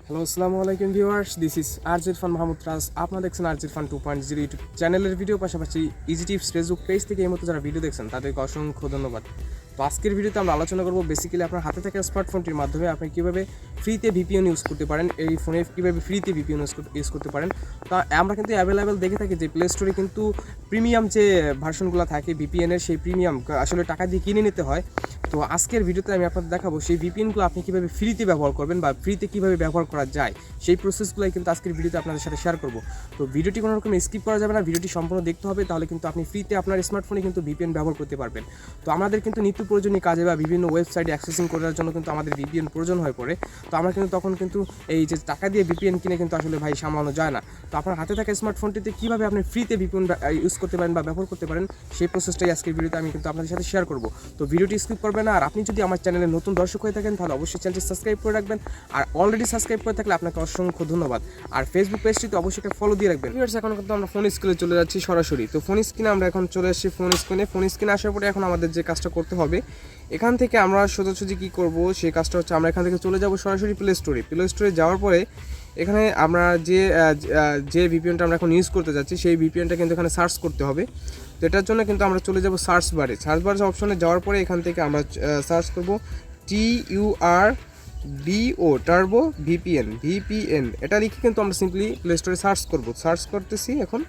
Hello, আসসালামু আলাইকুম viewers, this is IRFAN Mahmud Raj. আপনারা দেখছেন IRFAN 2.0 ইউটিউব চ্যানেলের ভিডিও, পাশাপাশি ইজি টিপস ফেসবুক পেজ থেকে এই মতো যারা ভিডিও দেখছেন তাদেরকে অসংখ্য ধন্যবাদ। তো আজকের ভিডিওতে আমরা আলোচনা করব বেসিক্যালি আপনার হাতে থাকা স্মার্টফোনটির মাধ্যমে আপনি কীভাবে ফ্রিতে ভিপিএন ইউজ করতে পারেন, এই ফোনে কীভাবে ফ্রিতে ভিপিএন ইউজ করতে পারেন। তা আমরা কিন্তু অ্যাভেলেবেল দেখে থাকি যে প্লে স্টোরে কিন্তু প্রিমিয়াম যে ভার্সনগুলো থাকে ভিপিএনের, সেই প্রিমিয়াম আসলে টাকা দিয়ে কিনে নিতে হয়। তো আজকের ভিডিওতে আমি আপনাদের দেখাবো সেই ভিপিএনগুলো আপনি কীভাবে ফ্রিতে ব্যবহার করবেন বা ফ্রিতে কীভাবে ব্যবহার করা যায়, সেই প্রসেসগুলোই কিন্তু আজকের ভিডিওতে আপনাদের সাথে শেয়ার করব। তো ভিডিওটি কোনো রকম স্কিপ করা যাবে না, ভিডিওটি সম্পূর্ণ দেখতে হবে, তাহলে কিন্তু আপনি ফ্রিতে আপনার স্মার্টফোনে কিন্তু ভিপিএন ব্যবহার করতে পারবেন। তো আমাদের কিন্তু নিত্য প্রয়োজনীয় কাজে বা বিভিন্ন ওয়েবসাইটে অ্যাক্সেসিং করার জন্য কিন্তু আমাদের ভিপিএন প্রয়োজন হয়ে পড়ে। তো আমরা কিন্তু তখন কিন্তু এই যে টাকা দিয়ে ভিপিএন কিনে কিন্তু আসলে ভাই সামলানো যায় না। তো আপনার হাতে থাকা স্মার্টফোনটিতে কীভাবে আপনি ফ্রিতে ভিপিএন ইউজ করতে পারেন বা ব্যবহার করতে পারেন, সেই প্রসেসটাই আজকের ভিডিওতে আমি কিন্তু আপনাদের সাথে শেয়ার করব। তো ভিডিওটি স্কিপ করবেন না। আর আপনি যদি আমার চ্যানেলে নতুন দর্শক হয়ে থাকেন তাহলে অবশ্যই চ্যানেলটি সাবস্ক্রাইব করে রাখবেন। আর অলরেডি সাবস্ক্রাইব করে থাকলে আপনাকে অসংখ্য ধন্যবাদ। আর ফেসবুক পেজটিতে অবশ্যই একটা ফলো দিয়ে রাখবেন। এখন কিন্তু আমরা ফোন স্ক্রিনে চলে যাচ্ছি সরাসরি। তো ফোন স্ক্রিনে আমরা এখন চলে আসছি। ফোন স্ক্রিনে আসার পরে এখন আমাদের যে কাজটা করতে হবে, এখান থেকে আমরা সোজাসুজি কী করব, সেই কাজটা হচ্ছে আমরা এখান থেকে চলে যাব সরাসরি প্লে স্টোরে যাওয়ার পরে এখানে আমরা যে ভিপিএনটা আমরা এখন ইউজ করতে যাচ্ছি সেই ভিপিএনটা কিন্তু এখানে সার্চ করতে হবে। তো এটার জন্য কিন্তু আমরা চলে যাব সার্চ বারে অপশনে যাওয়ার পরে এখান থেকে আমরা সার্চ করব TURBO টার্বো ভিপিএন এটা লিখে কিন্তু আমরা সিম্পলি প্লে স্টোরে সার্চ করতেছি। এখন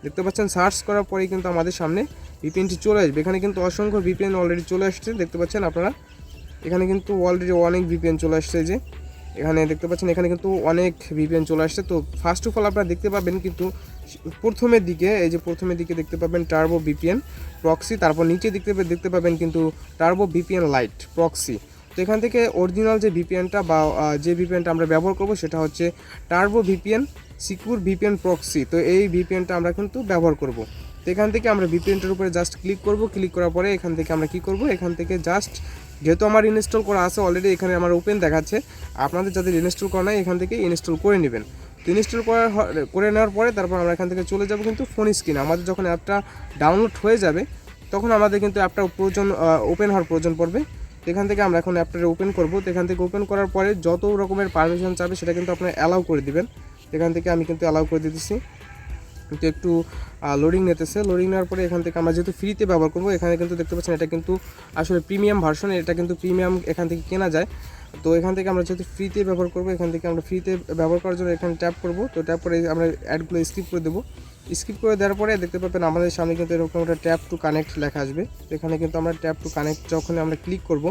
দেখতে পাচ্ছেন সার্চ করার পরেই কিন্তু আমাদের সামনে ভিপিএনটি চলে আসবে। এখানে কিন্তু অসংখ্য ভিপিএন অলরেডি চলে আসছে, দেখতে পাচ্ছেন আপনারা। এখানে কিন্তু অলরেডি অনেক ভিপিএন চলে আসছে, যে এখানে দেখতে পাচ্ছেন এখানে কিন্তু অনেক ভিপিএন চলে আসছে। তো ফার্স্ট অফ অল আপনারা দেখতে পাবেন কিন্তু প্রথমের দিকে দেখতে পাবেন টার্বো ভিপিএন প্রক্সি, তারপর নিচে দেখতে পাবেন কিন্তু টার্বো ভিপিএন লাইট প্রক্সি। তো এখান থেকে অরিজিনাল যে ভিপিএনটা বা যে ভিপিএনটা আমরা ব্যবহার করব সেটা হচ্ছে turbo VPN secure VPN proxy. তো এই ভিপিএনটা আমরা কিন্তু ব্যবহার করব। তো এখান থেকে আমরা ভিপিএনটার উপরে জাস্ট ক্লিক করার পরে এখান থেকে আমরা কি করব, এখান থেকে জাস্ট যেহেতু আমার ইনস্টল করা আছে অলরেডি, এখানে আমার ওপেন দেখাচ্ছে, আপনাদের যাদের ইনস্টল করা নাই এখান থেকে ইনস্টল করে নেবেন। তো ইনস্টল করে নেওয়ার পরে তারপর আমরা এখান থেকে চলে যাব কিন্তু ফোন স্ক্রিনে। আমাদের যখন অ্যাপটা ডাউনলোড হয়ে যাবে তখন আমাদের কিন্তু অ্যাপটা ওপেন হওয়ার প্রয়োজন পড়বে। তো এখান থেকে আমরা এখন অ্যাপটা ওপেন করব। তো এখান থেকে ওপেন করার পরে যত রকমের পারমিশন চাবে সেটা কিন্তু আপনারা অ্যালাউ করে দিবেন। এখান থেকে আমি কিন্তু অ্যালাউ করে দিতেছি, কিন্তু একটু লোডিং নেওয়ার পরে এখান থেকে আমরা যেহেতু ফ্রিতে ব্যবহার করব, এখানে কিন্তু দেখতে পাচ্ছেন এটা কিন্তু আসলে প্রিমিয়াম ভার্সন, এটা কিন্তু প্রিমিয়াম এখান থেকে কেনা যায়। তো এখান থেকে আমরা যেহেতু ফ্রিতে ব্যবহার করব, এখান থেকে আমরা ফ্রিতে ব্যবহার করার জন্য এখানে ট্যাপ করব। তো ট্যাপ করে আমরা অ্যাডগুলো স্কিপ করে দেবো। স্কিপ করে দেওয়ার পরে দেখতে পাবেন আমাদের সামনে কিন্তু এরকম একটা ট্যাপ টু কানেক্ট লেখা আসবে। এখানে কিন্তু আমরা ট্যাপ টু কানেক্ট যখন আমরা ক্লিক করব,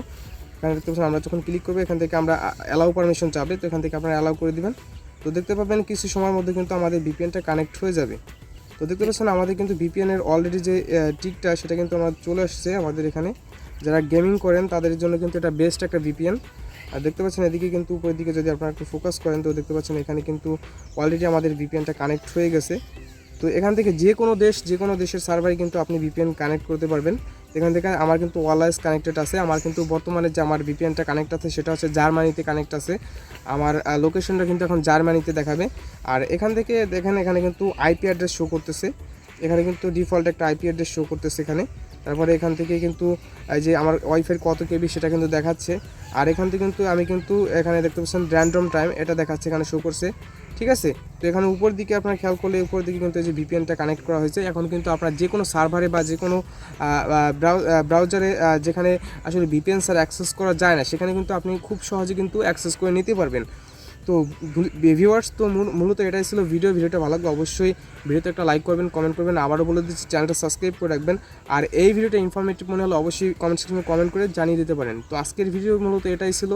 এখানে দেখতে পাচ্ছেন আমরা যখন ক্লিক করবো এখান থেকে আমরা অ্যালাউ পারমিশন চাবে, তো এখান থেকে আপনারা অ্যালাউ করে দেবেন। তো দেখতে পাবেন কিছু সময়ের মধ্যে কিন্তু আমাদের ভিপিএনটা কানেক্ট হয়ে যাবে। তো দেখতে পাচ্ছেন আমাদের কিন্তু ভিপিএনের অলরেডি যে টিকটা সেটা কিন্তু আমার চলে আসছে আমাদের এখানে। যারা গেমিং করেন তাদের জন্য কিন্তু এটা বেস্ট একটা ভিপিএন। আর দেখতে পাচ্ছেন এদিকে কিন্তু উপরের দিকে যদি আপনারা একটু ফোকাস করেন তো দেখতে পাচ্ছেন এখানে কিন্তু অলরেডি আমাদের ভিপিএনটা কানেক্ট হয়ে গেছে। তো এখান থেকে যে কোনো দেশের সার্ভারে কিন্তু আপনি ভিপিএন কানেক্ট করতে পারবেন। এখান থেকে আমার কিন্তু ওয়ারলেস কানেক্টেড আছে। আমার কিন্তু বর্তমানে যে আমার ভিপিএনটা কানেক্ট আছে সেটা হচ্ছে জার্মানিতে কানেক্ট আছে। আমার লোকেশনটা কিন্তু এখন জার্মানিতে দেখাবে। আর এখান থেকে দেখেন এখানে কিন্তু আইপি অ্যাড্রেস শো করতেছে, এখানে কিন্তু ডিফল্ট একটা আইপি অ্যাড্রেস শো করতেছে এখানে। তারপরে এখান থেকে কিন্তু এই যে আমার ওয়াইফাই কত কেবি সেটা কিন্তু দেখাচ্ছে। আর এখান থেকে কিন্তু আমি কিন্তু এখানে দেখতে পাচ্ছেন র্যান্ডম টাইম এটা দেখাচ্ছে, এখানে শো করছে, ঠিক আছে। তো এখানে উপর দিকে আপনারা খেয়াল করলে উপর দিকে কিন্তু এই যে ভিপিএনটা কানেক্ট করা হয়েছে। এখন কিন্তু আপনার যে কোনো সার্ভারে বা যে কোনো ব্রাউজারে যেখানে আসলে ভিপিএন অ্যাক্সেস করা যায় না সেখানে কিন্তু আপনি খুব সহজে কিন্তু অ্যাক্সেস করে নিতে পারবেন। তো ভিউয়ার্স, তো মূলত এটাই ছিল ভিডিওটা ভালো লাগবে অবশ্যই ভিডিওতে একটা লাইক করবেন, কমেন্ট করবেন। আবারও বলে দিচ্ছি চ্যানেলটা সাবস্ক্রাইব করে রাখবেন। আর এই ভিডিওটা ইনফরমেটিভ মনে হলে অবশ্যই কমেন্ট সেকশনে কমেন্ট করে জানিয়ে দিতে পারেন। তো আজকের ভিডিও মূলত এটাই ছিল।